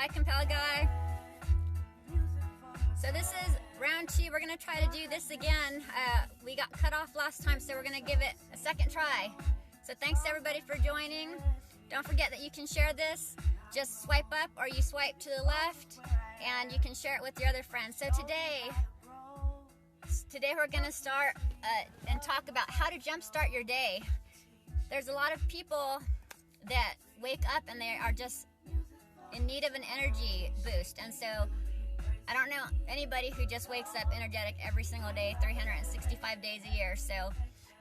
Hi, Compelled Guy. So this is round 2. We're going to try to do this again. We got cut off last time, so we're going to give it a second try. So thanks everybody for joining. Don't forget that you can share this. Just swipe up or you swipe to the left, and you can share it with your other friends. So today we're going to start and talk about how to jumpstart your day. There's a lot of people that wake up and they are just in need of an energy boost, and so I don't know anybody who just wakes up energetic every single day, 365 days a year. So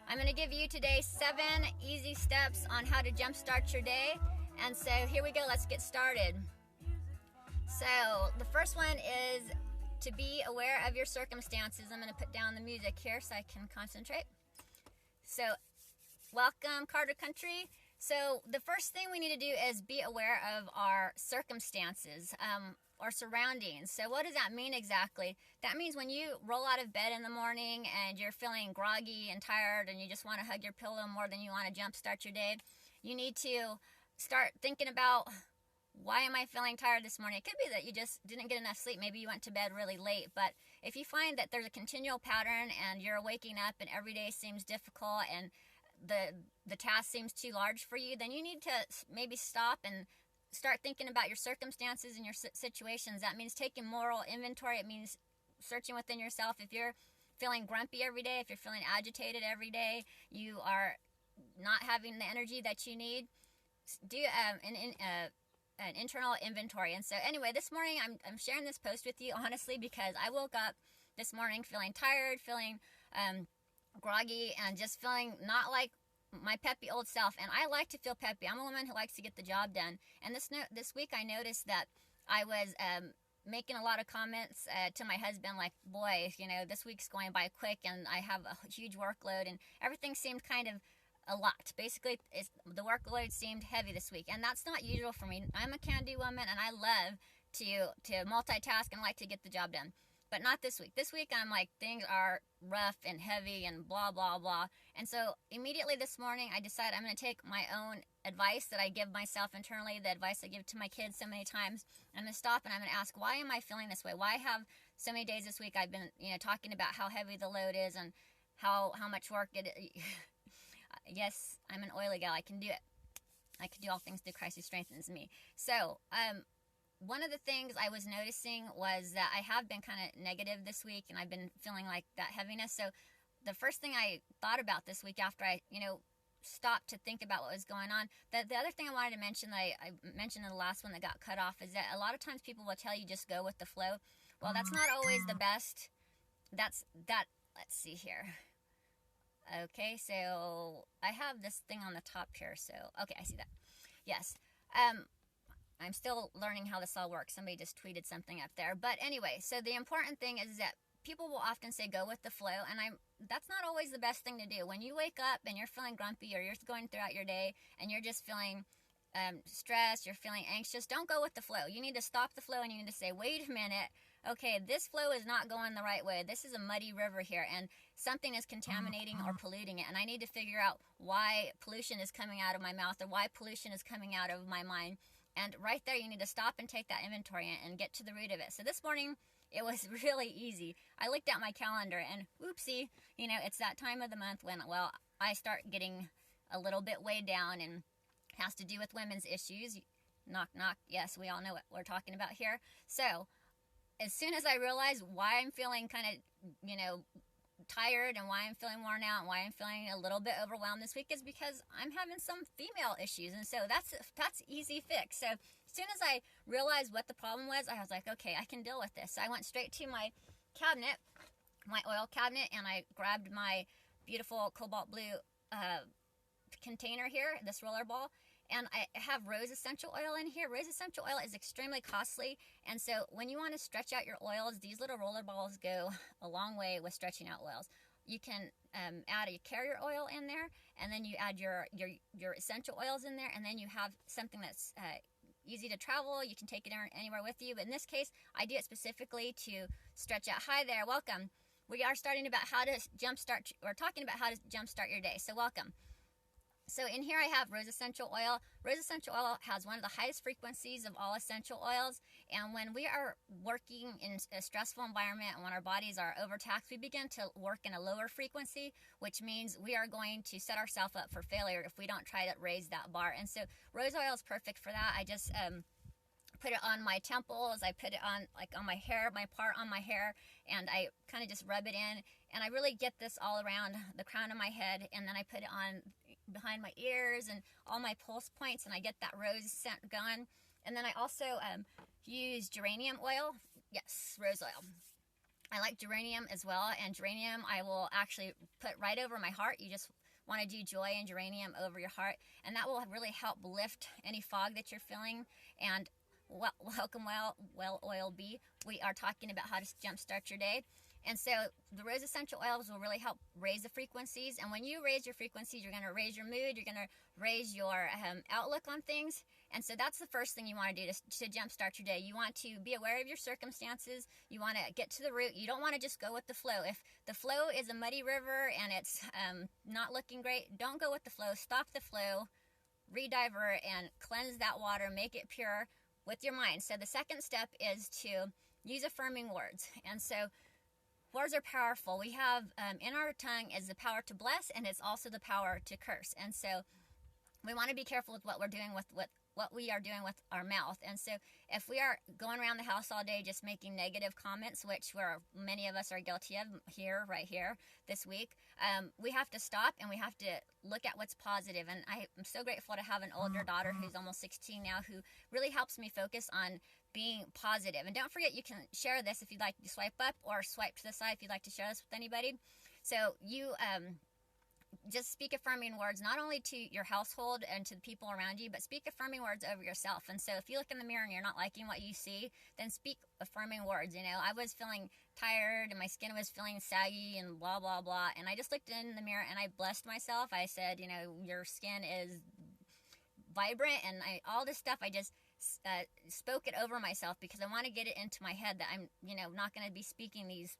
I'm going to give you today 7 easy steps on how to jumpstart your day. And so here we go, let's get started. So the first one is to be aware of your circumstances. I'm going to put down the music here so I can concentrate. So welcome, Carter Country. So the first thing we need to do is be aware of our circumstances, our surroundings. So what does that mean exactly? That means when you roll out of bed in the morning and you're feeling groggy and tired and you just want to hug your pillow more than you want to jumpstart your day, you need to start thinking about, why am I feeling tired this morning? It could be that you just didn't get enough sleep. Maybe you went to bed really late. But if you find that there's a continual pattern and you're waking up and every day seems difficult and the task seems too large for you, then you need to maybe stop and start thinking about your circumstances and your situations. That means taking moral inventory. It means searching within yourself. If you're feeling grumpy every day, if you're feeling agitated every day, you are not having the energy that you need, do an internal inventory. And so anyway, this morning I'm sharing this post with you honestly because I woke up this morning feeling tired, feeling groggy, and just feeling not like my peppy old self. And I like to feel peppy. I'm a woman who likes to get the job done. And this week I noticed that I was making a lot of comments to my husband like, boy, this week's going by quick and I have a huge workload, and everything seemed kind of a lot. Basically, the workload seemed heavy this week, and that's not usual for me. I'm a can-do woman, and I love to multitask and like to get the job done. But not this week. This week, I'm like, things are rough and heavy and blah, blah, blah. And so immediately this morning, I decided I'm going to take my own advice that I give myself internally, the advice I give to my kids so many times. I'm going to stop and I'm going to ask, why am I feeling this way? Why have so many days this week I've been, talking about how heavy the load is and how much work it is. Yes, I'm an oily gal. I can do it. I can do all things through Christ who strengthens me. So, one of the things I was noticing was that I have been kind of negative this week, and I've been feeling like that heaviness. So the first thing I thought about this week after I, stopped to think about what was going on, the other thing I wanted to mention that I mentioned in the last one that got cut off is that a lot of times people will tell you just go with the flow. Well, that's not always the best. Let's see here. Okay, so I have this thing on the top here. So, okay, I see that. Yes. I'm still learning how this all works. Somebody just tweeted something up there. But anyway, so the important thing is that people will often say go with the flow, and that's not always the best thing to do. When you wake up and you're feeling grumpy or you're going throughout your day and you're just feeling stressed, you're feeling anxious, don't go with the flow. You need to stop the flow and you need to say, wait a minute, okay, this flow is not going the right way. This is a muddy river here, and something is contaminating or polluting it, and I need to figure out why pollution is coming out of my mouth or why pollution is coming out of my mind. And right there, you need to stop and take that inventory and get to the root of it. So this morning, it was really easy. I looked at my calendar and whoopsie, it's that time of the month when, well, I start getting a little bit weighed down, and has to do with women's issues. Knock, knock. Yes, we all know what we're talking about here. So as soon as I realized why I'm feeling kind of, tired and why I'm feeling worn out and why I'm feeling a little bit overwhelmed this week is because I'm having some female issues. And so that's easy fix. So as soon as I realized what the problem was, I was like, okay, I can deal with this. So I went straight to my cabinet, my oil cabinet, and I grabbed my beautiful cobalt blue container here, this roller ball, and I have rose essential oil in here. Rose essential oil is extremely costly, and so when you want to stretch out your oils, these little roller balls go a long way with stretching out oils. You can add a carrier oil in there, and then you add your essential oils in there, and then you have something that's easy to travel. You can take it anywhere with you, but in this case, I do it specifically to stretch out. Hi there, welcome. We are starting about how to jumpstart, or talking about how to jumpstart your day, so welcome. So in here I have rose essential oil. Rose essential oil has one of the highest frequencies of all essential oils. And when we are working in a stressful environment and when our bodies are overtaxed, we begin to work in a lower frequency, which means we are going to set ourselves up for failure if we don't try to raise that bar. And so rose oil is perfect for that. I just put it on my temples, I put it on like on my hair, my part on my hair, and I kind of just rub it in, and I really get this all around the crown of my head, and then I put it on behind my ears and all my pulse points, and I get that rose scent going. And then I also use geranium oil. Yes, rose oil. I like geranium as well, and geranium I will actually put right over my heart. You just want to do joy and geranium over your heart, and that will really help lift any fog that you're feeling. And welcome, well oil B. We are talking about how to jumpstart your day. And so the rose essential oils will really help raise the frequencies. And when you raise your frequencies, you're going to raise your mood. You're going to raise your outlook on things. And so that's the first thing you want to do to jumpstart your day. You want to be aware of your circumstances. You want to get to the root. You don't want to just go with the flow. If the flow is a muddy river and it's not looking great, don't go with the flow. Stop the flow, redivert, and cleanse that water. Make it pure with your mind. So the second step is to use affirming words. And so words are powerful. We have in our tongue is the power to bless, and it's also the power to curse. And so we want to be careful with what we're doing with what we are doing with our mouth. And so if we are going around the house all day just making negative comments, which many of us are guilty of right here this week, we have to stop and we have to look at what's positive. And I am so grateful to have an older daughter who's almost 16 now, who really helps me focus on being positive. And don't forget, you can share this if you'd like to swipe up or swipe to the side if you'd like to share this with anybody. So you just speak affirming words, not only to your household and to the people around you, but speak affirming words over yourself. And so if you look in the mirror and you're not liking what you see, then speak affirming words. You know, I was feeling tired and my skin was feeling saggy and blah, blah, blah. And I just looked in the mirror and I blessed myself. I said, you know, your skin is vibrant, and all this stuff, I just spoke it over myself because I want to get it into my head that I'm, you know, not going to be speaking these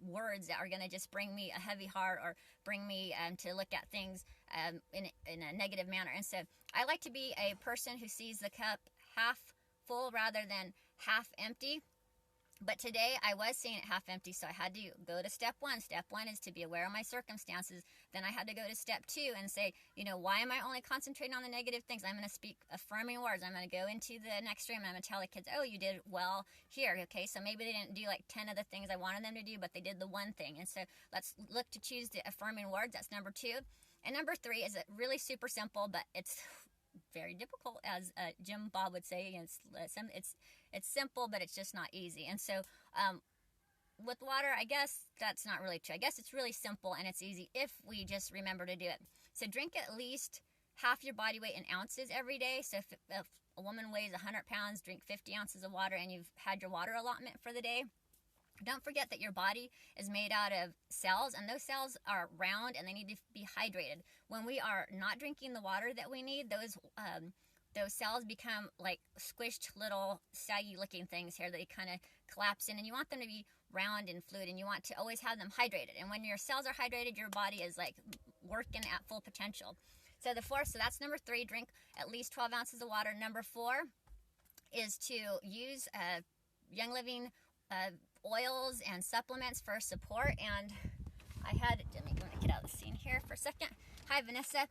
words that are going to just bring me a heavy heart or bring me to look at things in a negative manner. And so I like to be a person who sees the cup half full rather than half empty. But today I was seeing it half empty, so I had to go to step one. Step one is to be aware of my circumstances. Then I had to go to step two and say, you know, why am I only concentrating on the negative things? I'm going to speak affirming words. I'm going to go into the next room and I'm going to tell the kids, oh, you did well here. Okay, so maybe they didn't do like 10 of the things I wanted them to do, but they did the one thing. And so let's look to choose the affirming words. That's number two. And number three is really super simple, but it's very difficult, as Jim Bob would say. It's simple, but it's just not easy. And so with water, I guess that's not really true. I guess it's really simple and it's easy if we just remember to do it. So drink at least half your body weight in ounces every day. So if a woman weighs 100 pounds, drink 50 ounces of water, and you've had your water allotment for the day. Don't forget that your body is made out of cells, and those cells are round and they need to be hydrated. When we are not drinking the water that we need, those cells become like squished little saggy looking things here. They kind of collapse in, and you want them to be round and fluid, and you want to always have them hydrated. And when your cells are hydrated, your body is like working at full potential. So that's number three, drink at least 12 ounces of water. Number four is to use Young Living oils and supplements for support. And let me get out of the scene here for a second. Hi, Vanessa.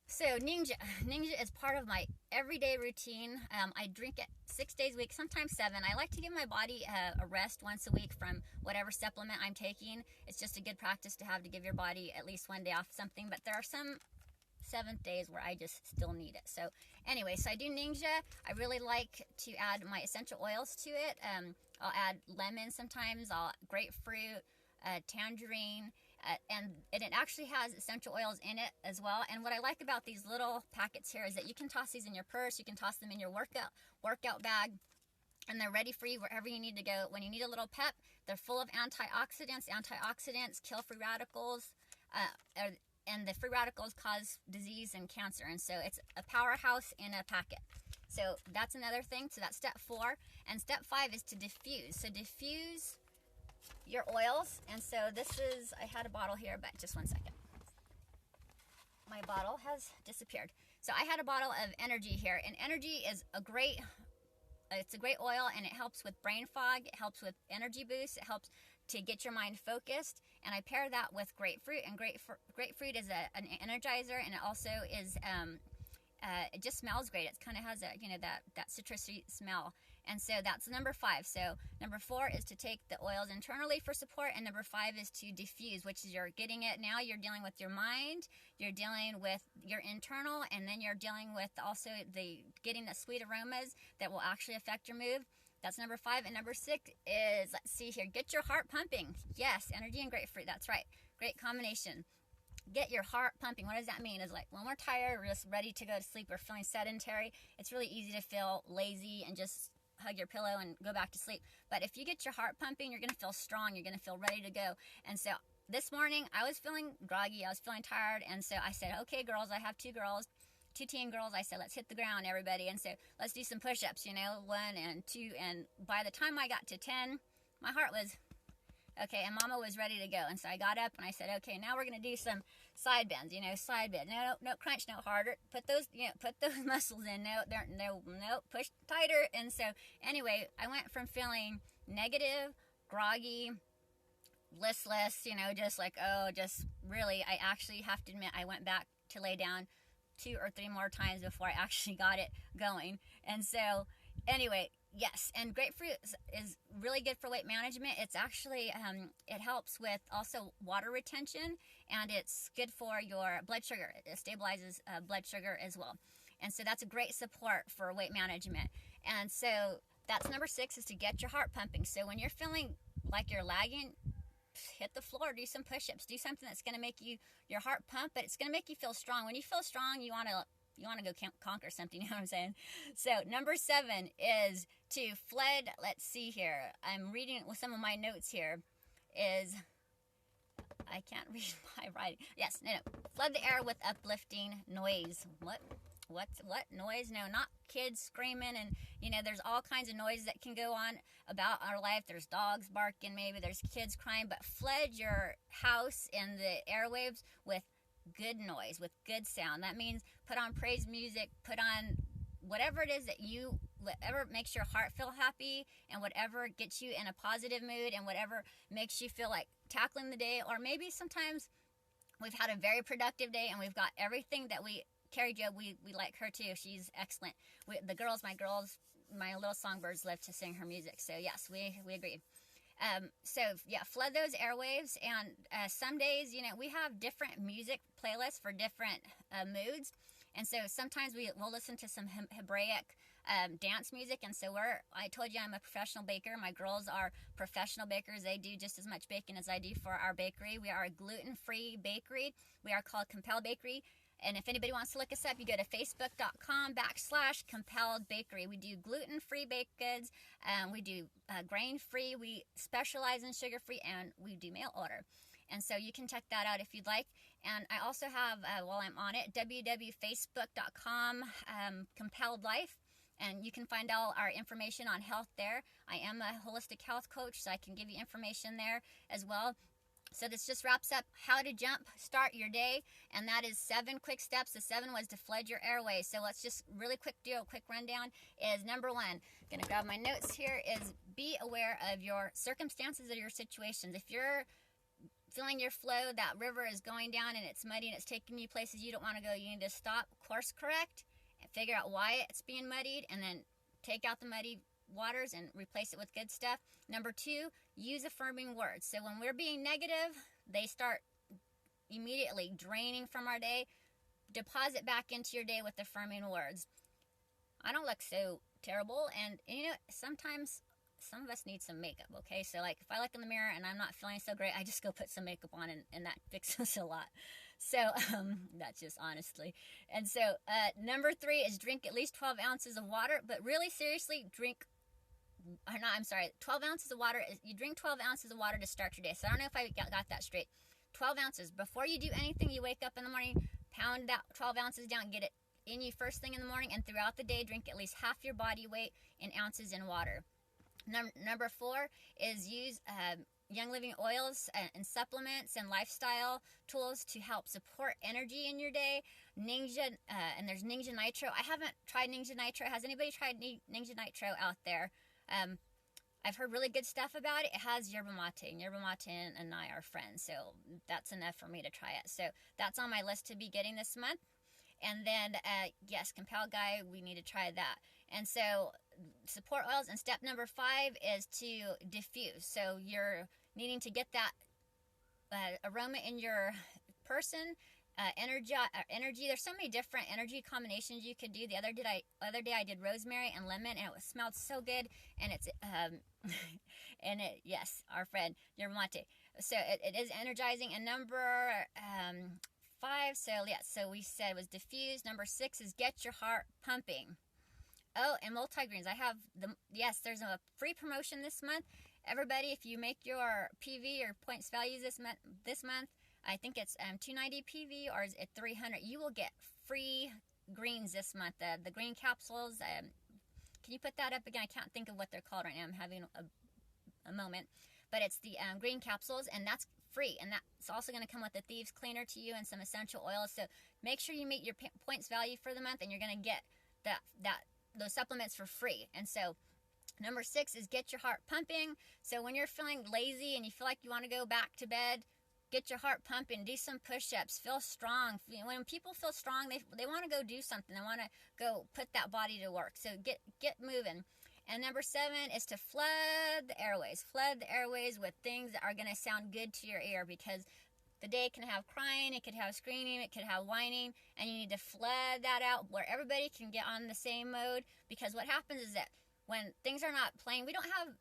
So Ninja is part of my everyday routine. I drink it 6 days a week, sometimes 7. I like to give my body a rest once a week from whatever supplement I'm taking. It's just a good practice to have, to give your body at least one day off something. But there are some 7th days where I just still need it. So anyway, so I do Ninja. I really like to add my essential oils to it. I'll add lemon sometimes, grapefruit, tangerine, and it actually has essential oils in it as well. And what I like about these little packets here is that you can toss these in your purse, you can toss them in your workout bag, and they're ready for you wherever you need to go. When you need a little pep, they're full of antioxidants. Antioxidants kill free radicals, and the free radicals cause disease and cancer. And so it's a powerhouse in a packet. So that's another thing. So that's step 4. And step 5 is to diffuse. So diffuse your oils. And so I had a bottle here, but just one second. my bottle has disappeared. So I had a bottle of energy here, and energy is it's a great oil, and it helps with brain fog, it helps with energy boost, it helps to get your mind focused, and I pair that with grapefruit, and grapefruit is an energizer, and it also is it just smells great. It kind of has a, that citrusy smell. And so that's number 5. So number 4 is to take the oils internally for support, and number 5 is to diffuse, which is you're getting it now. You're dealing with your mind, you're dealing with your internal, and then you're dealing with also getting the sweet aromas that will actually affect your mood. That's number 5. And number 6 is, let's see here, get your heart pumping. Yes, energy and grapefruit. That's right. Great combination. Get your heart pumping. What does that mean? Is like when we're tired, we're just ready to go to sleep, we're feeling sedentary, it's really easy to feel lazy and just hug your pillow and go back to sleep. But if you get your heart pumping, you're going to feel strong, you're going to feel ready to go. And so this morning I was feeling groggy, I was feeling tired, and so I said, okay girls, I have 2 teen girls, I said, let's hit the ground, everybody. And so let's do some push-ups, 1 and 2, and by the time I got to 10, my heart was okay, and Mama was ready to go. And so I got up and I said, okay, now we're going to do some side bends, side bend. No crunch, no harder. Put those muscles in. No, push tighter. And so anyway, I went from feeling negative, groggy, listless, just like, just really, I actually have to admit, I went back to lay down 2 or 3 more times before I actually got it going. And so anyway, yes, and grapefruit is really good for weight management. It's actually, it helps with also water retention, and it's good for your blood sugar. It stabilizes blood sugar as well. And so that's a great support for weight management. And so that's number 6, is to get your heart pumping. So when you're feeling like you're lagging, hit the floor, do some push-ups, do something that's going to make your heart pump, but it's going to make you feel strong. When you feel strong, you want to go conquer something, you know what I'm saying? So number 7 is to flood, let's see here, I'm reading with some of my notes here, is, I can't read my writing. Yes, no, flood the air with uplifting noise. What noise? No, not kids screaming, and there's all kinds of noise that can go on about our life. There's dogs barking, maybe there's kids crying, but flood your house and the airwaves with good noise, with good sound. That means put on praise music, put on whatever it is whatever makes your heart feel happy, and whatever gets you in a positive mood, and whatever makes you feel like tackling the day. Or maybe sometimes we've had a very productive day and we've got everything that Carrie Jo, we like her too. She's excellent. My little songbirds love to sing her music. So yes, we agree. So yeah, flood those airwaves, and some days, we have different music playlists for different moods, and so sometimes we'll listen to some Hebraic dance music. And so I told you I'm a professional baker. My girls are professional bakers. They do just as much baking as I do for our bakery. We are a gluten-free bakery. We are called Compelled Bakery. And if anybody wants to look us up, you go to facebook.com/Compelled Bakery. We do gluten-free baked goods. We do grain-free. We specialize in sugar-free, and we do mail order. And so you can check that out if you'd like. And I also have, while I'm on it, www.facebook.com Compelled Life. And you can find all our information on health there. I am a holistic health coach, so I can give you information there as well. So this just wraps up how to start your day, and that is 7 quick steps. The 7 was to flood your airways. So let's just really do a quick rundown. Is number 1, going to grab my notes here, is be aware of your circumstances or your situations. If you're feeling your flow, that river is going down and it's muddy and it's taking you places you don't want to go, you need to stop, course correct, and figure out why it's being muddied, and then take out the muddy waters and replace it with good stuff. Number 2, use affirming words. So when we're being negative, they start immediately draining from our day. Deposit back into your day with affirming words. I don't look so terrible, and sometimes some of us need some makeup, okay? So like if I look in the mirror and I'm not feeling so great, I just go put some makeup on, and that fixes a lot. So that's just honestly. And so number 3 is drink at least 12 ounces of water, but really seriously 12 ounces of water. You drink 12 ounces of water to start your day. So I don't know if I got that straight. 12 ounces. Before you do anything, you wake up in the morning, pound that 12 ounces down, get it in you first thing in the morning, and throughout the day, drink at least half your body weight in ounces in water. Number 4 is use Young Living oils and supplements and lifestyle tools to help support energy in your day. Ninja, and there's Ninja Nitro. I haven't tried Ninja Nitro. Has anybody tried Ninja Nitro out there? I've heard really good stuff about it. It has yerba mate, and yerba mate and I are friends, so that's enough for me to try it. So that's on my list to be getting this month. And then, yes, Compelled Guy, we need to try that. And so support oils, and step number 5 is to diffuse. So you're needing to get that aroma in your person, energy. There's so many different energy combinations you could do. The other day I did rosemary and lemon, and it smelled so good. And it's and it, yes, our friend yerba mate. So it is energizing. And number 5, so yeah, so we said it was diffuse. Number 6 is get your heart pumping. Oh, and multigreens. I have yes, there's a free promotion this month. Everybody, if you make your PV or points values this month, I think it's $290 PV, or is it $300? You will get free greens this month. The green capsules. Can you put that up again? I can't think of what they're called right now. I'm having a moment, but it's the green capsules, and that's free, and that's also going to come with the Thieves Cleaner to you and some essential oils. So make sure you meet your points value for the month, and you're going to get those supplements for free. And so number 6 is get your heart pumping. So when you're feeling lazy and you feel like you want to go back to bed, get your heart pumping, do some push-ups, feel strong. When people feel strong, they want to go do something. They want to go put that body to work. So get moving. And number 7 is to flood the airways. Flood the airways with things that are going to sound good to your ear, because the day can have crying, it could have screaming, it could have whining, and you need to flood that out where everybody can get on the same mode. Because what happens is that when things are not playing, we don't have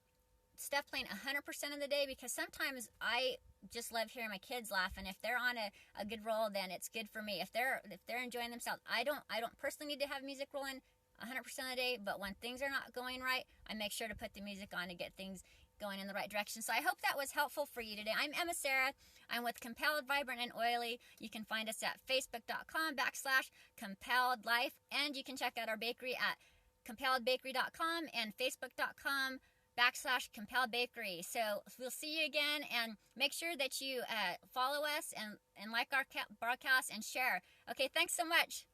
stuff playing 100% of the day, because sometimes I just love hearing my kids laugh, and if they're on a good roll, then it's good for me. If they're enjoying themselves, I don't personally need to have music rolling 100% of the day, but when things are not going right, I make sure to put the music on to get things going in the right direction. So I hope that was helpful for you today. I'm Emma Sarah. I'm with Compelled, Vibrant, and Oily. You can find us at facebook.com/CompelledLife, and you can check out our bakery at CompelledBakery.com and Facebook.com/CompelledBakery. So we'll see you again, and make sure that you follow us and like our broadcast and share. Okay, thanks so much.